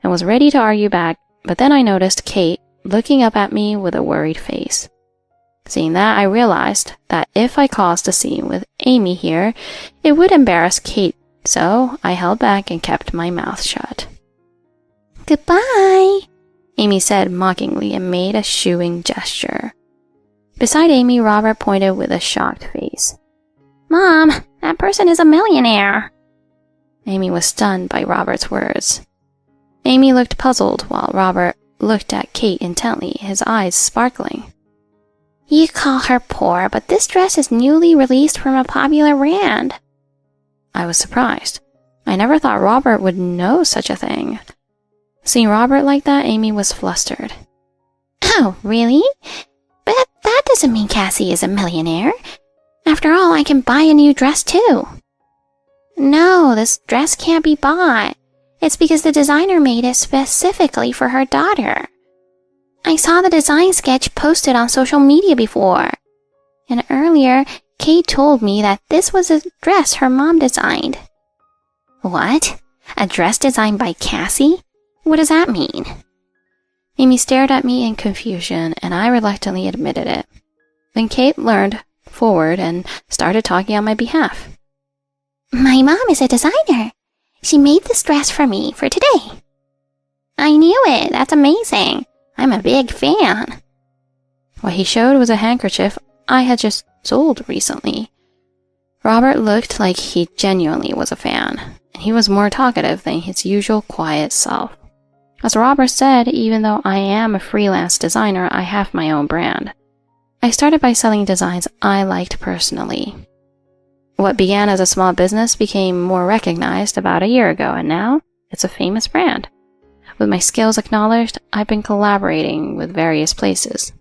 and was ready to argue back, but then I noticed Kate looking up at me with a worried face. Seeing that, I realized that if I caused a scene with Amy here, it would embarrass Kate, so I held back and kept my mouth shut. "Goodbye," Amy said mockingly and made a shooing gesture. Beside Amy, Robert pointed with a shocked face. "Mom, that person is a millionaire." Amy was stunned by Robert's words. Amy looked puzzled while Robert looked at Kate intently, his eyes sparkling. "You call her poor, but this dress is newly released from a popular brand." I was surprised. I never thought Robert would know such a thing. Seeing Robert like that, Amy was flustered. "Oh, really? But that doesn't mean Cassie is a millionaire. After all, I can buy a new dress too." "No, this dress can't be bought. It's because the designer made it specifically for her daughter. I saw the design sketch posted on social media before. And earlier, Kate told me that this was a dress her mom designed." "What? A dress designed by Cassie? What does that mean?" Amy stared at me in confusion, and I reluctantly admitted it. Then Kate leaned forward and started talking on my behalf. "My mom is a designer. She made this dress for me for today." "I knew it. That's amazing. I'm a big fan." What he showed was a handkerchief I had just sold recently. Robert looked like he genuinely was a fan, and he was more talkative than his usual quiet self. As Robert said, even though I am a freelance designer, I have my own brand. I started by selling designs I liked personally. What began as a small business became more recognized about a year ago, and now it's a famous brand. With my skills acknowledged, I've been collaborating with various places.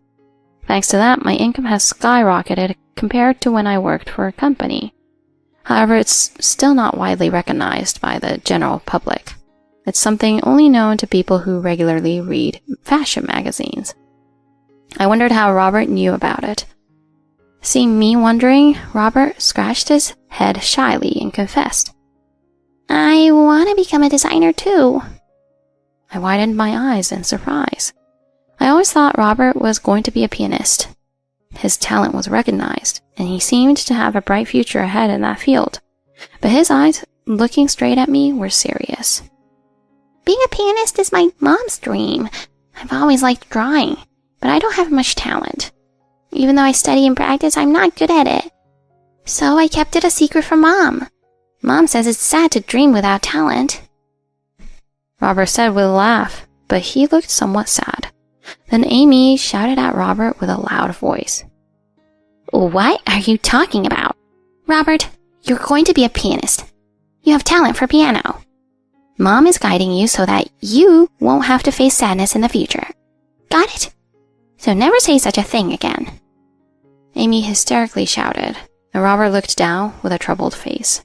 Thanks to that, my income has skyrocketed compared to when I worked for a company. However, it's still not widely recognized by the general public. It's something only known to people who regularly read fashion magazines. I wondered how Robert knew about it. Seeing me wondering, Robert scratched his head shyly and confessed, "I want to become a designer too." I widened my eyes in surprise. I always thought Robert was going to be a pianist. His talent was recognized, and he seemed to have a bright future ahead in that field. But his eyes, looking straight at me, were serious. "Being a pianist is my mom's dream. I've always liked drawing, but I don't have much talent. Even though I study and practice, I'm not good at it. So I kept it a secret from Mom. Mom says it's sad to dream without talent." Robert said with a laugh, but he looked somewhat sad. Then Amy shouted at Robert with a loud voice. "What are you talking about? Robert, you're going to be a pianist. You have talent for piano. Mom is guiding you so that you won't have to face sadness in the future. Got it? So never say such a thing again." Amy hysterically shouted, and Robert looked down with a troubled face.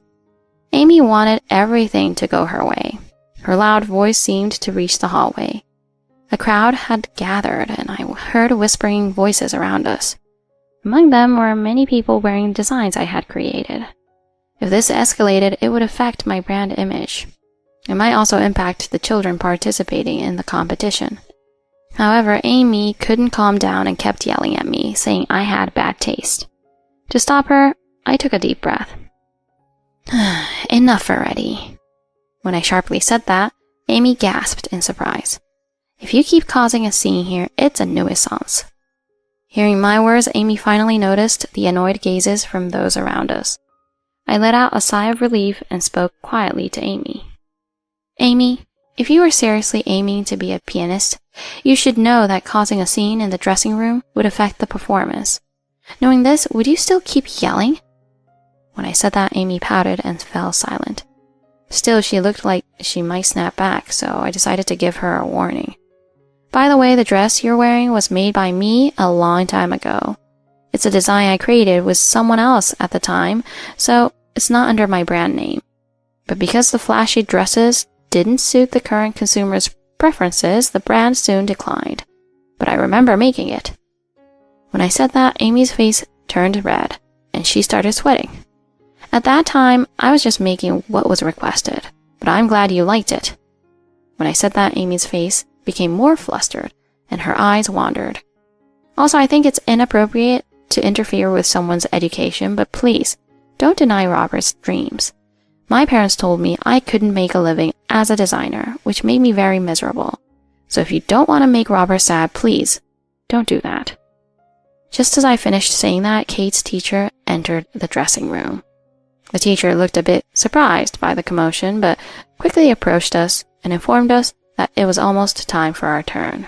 Amy wanted everything to go her way. Her loud voice seemed to reach the hallway. A crowd had gathered, and I heard whispering voices around us. Among them were many people wearing designs I had created. If this escalated, it would affect my brand image. It might also impact the children participating in the competition. However, Amy couldn't calm down and kept yelling at me, saying I had bad taste. To stop her, I took a deep breath. "Enough already." When I sharply said that, Amy gasped in surprise. "If you keep causing a scene here, it's a nuisance." Hearing my words, Amy finally noticed the annoyed gazes from those around us. I let out a sigh of relief and spoke quietly to Amy. "Amy, if you are seriously aiming to be a pianist, you should know that causing a scene in the dressing room would affect the performance. Knowing this, would you still keep yelling?" When I said that, Amy pouted and fell silent. Still, she looked like she might snap back, so I decided to give her a warning. "By the way, the dress you're wearing was made by me a long time ago. It's a design I created with someone else at the time, so it's not under my brand name. But because the flashy dresses didn't suit the current consumer's preferences, the brand soon declined. But I remember making it." When I said that, Amy's face turned red, and she started sweating. At that time, I was just making what was requested, but I'm glad you liked it. When I said that, Amy's face became more flustered and her eyes wandered. Also, I think it's inappropriate to interfere with someone's education, but please, don't deny Robert's dreams. My parents told me I couldn't make a living as a designer, which made me very miserable. So if you don't want to make Robert sad, please, don't do that. Just as I finished saying that, Kate's teacher entered the dressing room. The teacher looked a bit surprised by the commotion, but quickly approached us and informed us that it was almost time for our turn.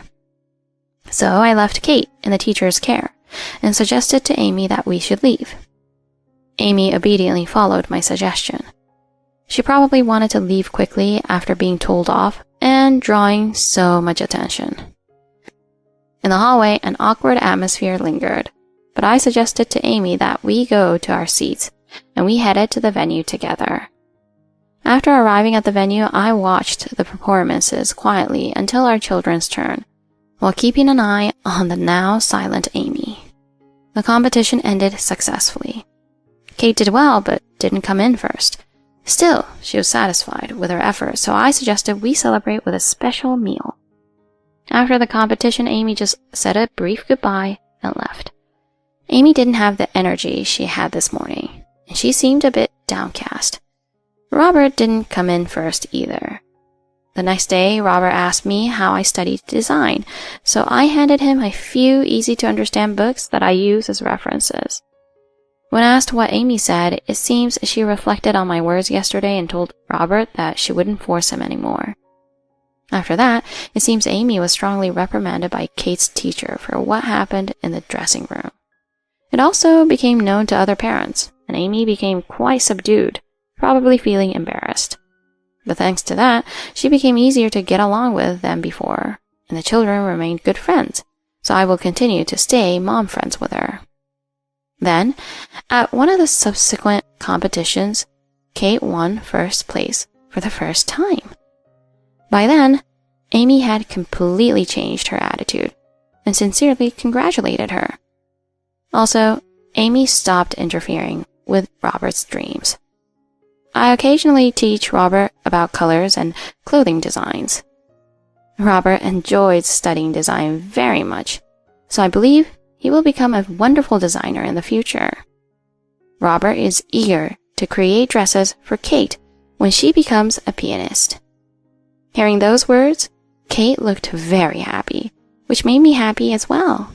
So I left Kate in the teacher's care and suggested to Amy that we should leave. Amy obediently followed my suggestion. She probably wanted to leave quickly after being told off and drawing so much attention. In the hallway, an awkward atmosphere lingered, but I suggested to Amy that we go to our seats, and we headed to the venue together. After arriving at the venue, I watched the performances quietly until our children's turn, while keeping an eye on the now silent Amy. The competition ended successfully. Kate did well, but didn't come in first. Still, she was satisfied with her effort, so I suggested we celebrate with a special meal. After the competition, Amy just said a brief goodbye and left. Amy didn't have the energy she had this morning, and she seemed a bit downcast. Robert didn't come in first either. The next day, Robert asked me how I studied design, so I handed him a few easy-to-understand books that I use as references. When asked what Amy said, it seems she reflected on my words yesterday and told Robert that she wouldn't force him anymore. After that, it seems Amy was strongly reprimanded by Kate's teacher for what happened in the dressing room. It also became known to other parents, and Amy became quite subdued, probably feeling embarrassed. But thanks to that, she became easier to get along with than before, and the children remained good friends, so I will continue to stay mom friends with her. Then, at one of the subsequent competitions, Kate won first place for the first time. By then, Amy had completely changed her attitude and sincerely congratulated her. Also, Amy stopped interfering with Robert's dreams. I occasionally teach Robert about colors and clothing designs. Robert enjoys studying design very much, so I believe he will become a wonderful designer in the future. Robert is eager to create dresses for Kate when she becomes a pianist. Hearing those words, Kate looked very happy, which made me happy as well.